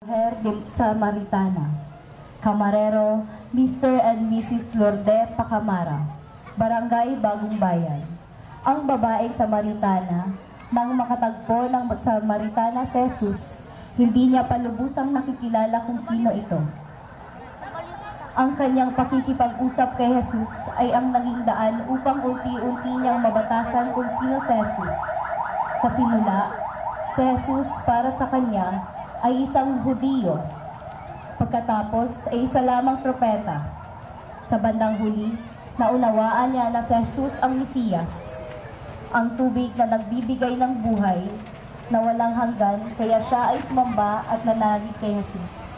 Mujer de Samaritana, Camarero, Mr. and Mrs. Lorde Pacamara, Barangay Bagong Bayan. Ang babaeng Samaritana, nang makatagpo ng Samaritana si Jesus, hindi niya palubusang nakikilala kung sino ito. Ang kanyang pakikipag-usap kay Jesus ay ang naging daan upang unti-unti niyang mabatasan kung sino si Jesus. Sa simula, si Jesus para sa kanya ay isang Hudiyo. Pagkatapos ay isa lamang propeta. Sa bandang huli, naunawaan niya na si Jesus ang Mesiyas, ang tubig na nagbibigay ng buhay na walang hanggan, kaya siya ay sumamba at nanalig kay Jesus.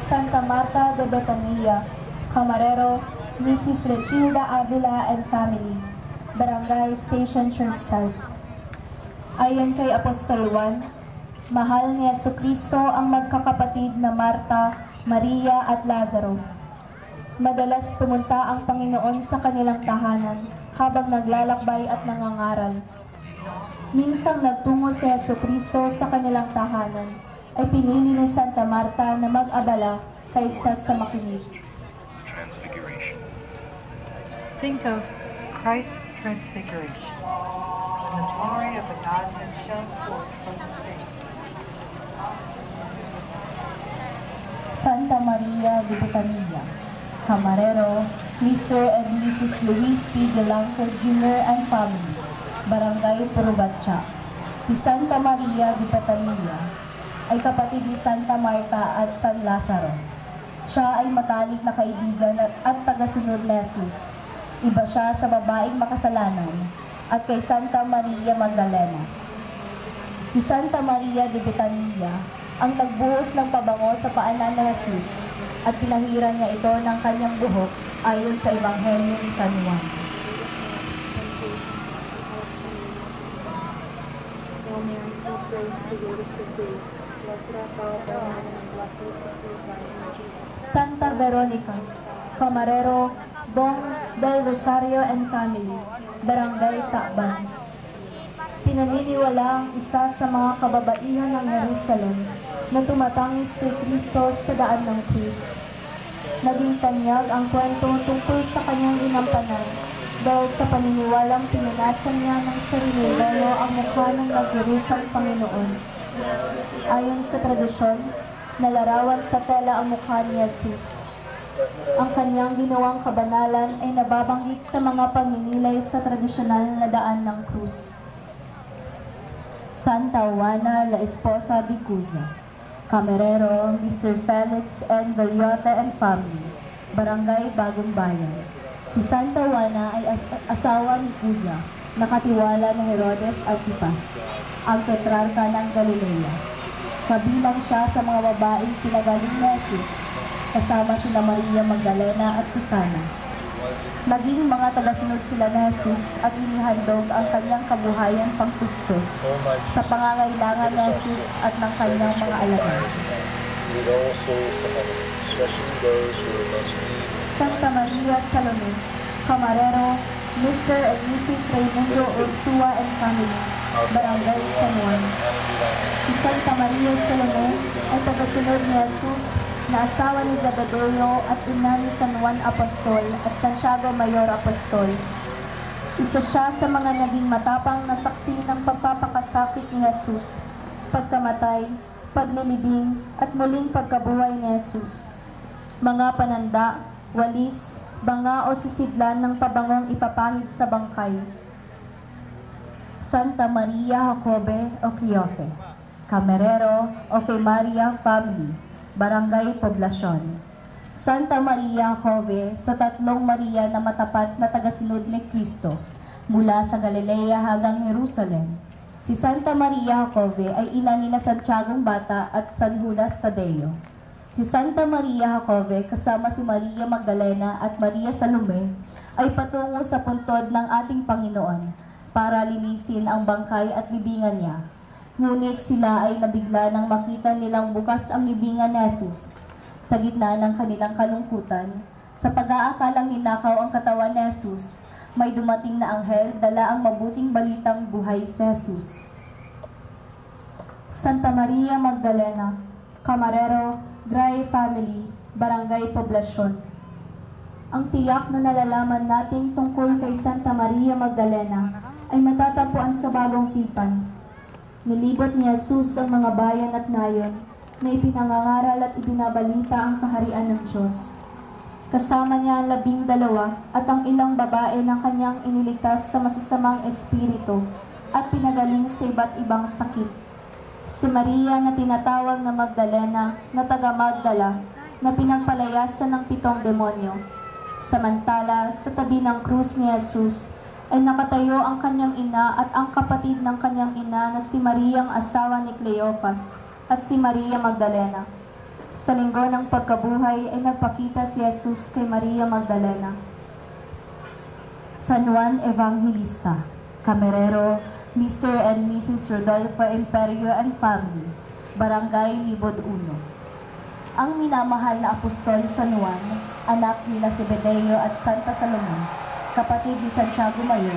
Santa Marta de Betania, Camarero, Mrs. Regilda Avila and family, Barangay Station Churchside. Ayon kay Apostol Juan, mahal ni Jesucristo ang magkakapatid na Marta, Maria at Lazaro. Madalas pumunta ang Panginoon sa kanilang tahanan habang naglalakbay at nangangaral. Minsang nagtungo si Jesucristo sa kanilang tahanan, ay pinili ni Santa Marta na mag-abala kaysa sa makinig. Transfiguration. Think of Christ's transfiguration. The glory of the Godhead shone forth from his face. Santa Maria de Betania, Camarero, Mr. and Mrs. Luis P. Delanco Jr. and family, Barangay Purubatcha. Si Santa Maria de Betania ay kapatid ni Santa Marta at San Lazaro. Siya ay matalik na kaibigan at tagasunod ni Jesus. Iba siya sa babaeng makasalanan at kay Santa Maria Magdalena. Si Santa Maria de Betania ang nagbuhos ng pabango sa paanan ni Jesus at pinahiran niya ito ng kanyang buhok ayon sa Ebanghelyo ni San Juan. Santa Veronica, Camarero, Bong del Rosario and family, Barangay Tacban. Pinaniniwala ang isa sa mga kababaihan ng Jerusalem na tumatangis kay Kristo sa daan ng krus. Naging tanyag ang kwento tungkol sa kanyang inampanan dahil sa paniniwalang pinunasan niya ng sariling belo ang mukha ng nagdurusang Panginoon. Ayon sa tradisyon, nalarawan sa tela ang mukha ni Jesus. Ang kanyang ginawang kabanalan ay nababanggit sa mga paninilay sa tradisyonal na daan ng krus. Santa Juana la Esposa de Cuza, Camarero, Mr. Felix and Galiote and family, Barangay Bagong Bayan. Si Santa Juana ay asawa ni Cuza, nakatiwala ni Herodes Antipas, ang tetrarka ng Galilea. Kabilang siya sa mga babaeng pinagaling ni Jesus, kasama sina Maria Magdalena at Susana. Naging mga tagasunod sila ni Jesus at inihandog ang kanyang kabuhayan pangkustos sa pangangailangan ni Jesus at ng kanyang mga alagad. Santa Maria Salome, Camarero, Mr. and Mrs. Raimundo Ursua and family, Barangay San Juan. Si Santa Maria Salome ay tagasunod ni Jesus na asawa ni Zebedeo at ina ni San Juan Apostol at Santiago Mayor Apostol. Isa siya sa mga naging matapang na saksi ng pagpapakasakit ni Jesus, pagkamatay, paglilibing at muling pagkabuhay ni Jesus. Mga pananda, walis, banga o sisidlan ng pabangong ipapahid sa bangkay. Santa Maria Jacobe o Cleofe, Camarero o Fe Maria family, Barangay Poblacion. Santa Maria Jacobe sa tatlong Maria na matapat na tagasunod ni Kristo mula sa Galilea hanggang Jerusalem. Si Santa Maria Jacobe ay ina ni Santiago Bata at San Judas Tadeo. Si Santa Maria Jacobe kasama si Maria Magdalena at Maria Salome ay patungo sa puntod ng ating Panginoon para linisin ang bangkay at libingan niya. Ngunit sila ay nabigla nang makita nilang bukas ang libingan ni Jesus. Sa gitna ng kanilang kalungkutan, Sa pag-aakalang ninakaw ang katawan ni Jesus, may dumating na anghel, dala ang mabuting balitang buhay si Jesus. Santa Maria Magdalena, Camarero, Gray Family, Barangay Poblasyon. Ang tiyak na nalalaman natin tungkol kay Santa Maria Magdalena ay matatagpuan sa Bagong Tipan. Nilibot ni Jesus ang mga bayan at nayon na ipinangangaral at ibinabalita ang kaharian ng Diyos. Kasama niya ang 12 at ang ilang babae ng kanyang iniligtas sa masasamang espiritu at pinagaling sa iba't ibang sakit. Si Maria na tinatawag na Magdalena na taga Magdala na pinagpalayasan ng 7 demonyo. Samantala, sa tabi ng krus ni Jesus ay nakatayo ang kanyang ina at ang kapatid ng kanyang ina na si Mariang asawa ni Cleophas at si Maria Magdalena. Sa linggo ng pagkabuhay ay nagpakita si Jesus kay Maria Magdalena. San Juan Evangelista, Camarero, Mr. and Mrs. Rodolfo Imperio and Family, Barangay Libod 1. Ang minamahal na Apostol San Juan, anak nila Zebedeo at Santa Salome, kapatid ni Santiago Mayor,